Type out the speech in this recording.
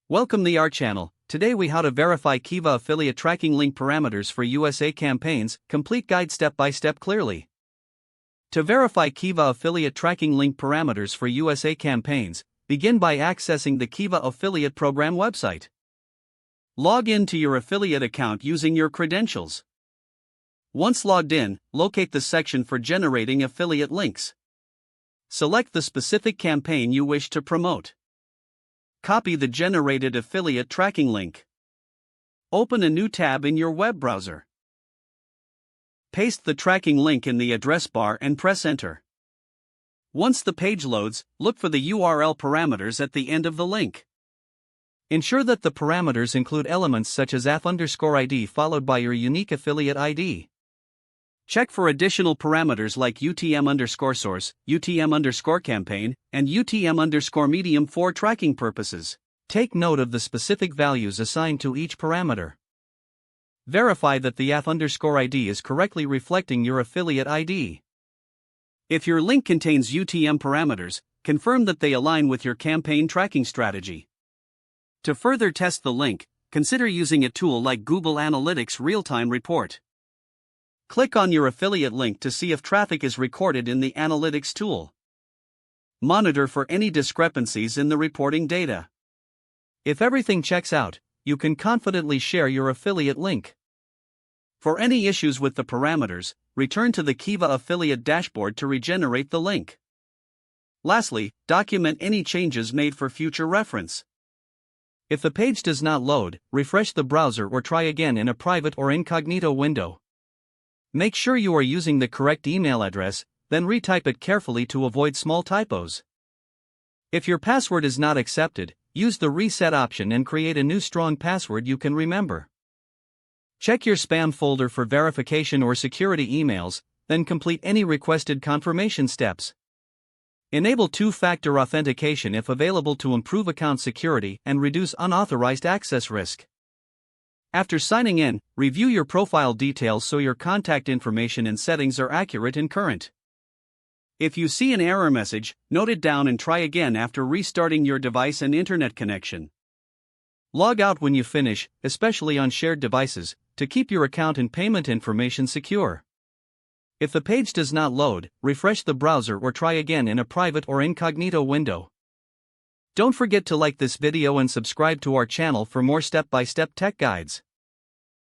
Welcome to our channel. Today we how to verify Kiva affiliate tracking link parameters for USA campaigns, complete guide step by step clearly. To verify Kiva affiliate tracking link parameters for USA campaigns, begin by accessing the Kiva affiliate program website. Log in to your affiliate account using your credentials. Once logged in, locate the section for generating affiliate links. Select the specific campaign you wish to promote. Copy the generated affiliate tracking link. Open a new tab in your web browser. Paste the tracking link in the address bar and press enter. Once the page loads, look for the URL parameters at the end of the link. Ensure that the parameters include elements such as _ID followed by your unique affiliate ID. Check for additional parameters like UTM_source, UTM_campaign, and UTM_medium for tracking purposes. Take note of the specific values assigned to each parameter. Verify that the _ID is correctly reflecting your affiliate ID. If your link contains UTM parameters, confirm that they align with your campaign tracking strategy. To further test the link, consider using a tool like Google Analytics Real-Time Report. Click on your affiliate link to see if traffic is recorded in the Analytics tool. Monitor for any discrepancies in the reporting data. If everything checks out, you can confidently share your affiliate link. For any issues with the parameters, return to the Kiva affiliate dashboard to regenerate the link. Lastly, document any changes made for future reference. If the page does not load, refresh the browser or try again in a private or incognito window. Make sure you are using the correct email address, then retype it carefully to avoid small typos. If your password is not accepted, use the reset option and create a new strong password you can remember. Check your spam folder for verification or security emails, then complete any requested confirmation steps. Enable two-factor authentication if available to improve account security and reduce unauthorized access risk. After signing in, review your profile details so your contact information and settings are accurate and current. If you see an error message, note it down and try again after restarting your device and internet connection. Log out when you finish, especially on shared devices, to keep your account and payment information secure. If the page does not load, refresh the browser or try again in a private or incognito window. Don't forget to like this video and subscribe to our channel for more step-by-step tech guides.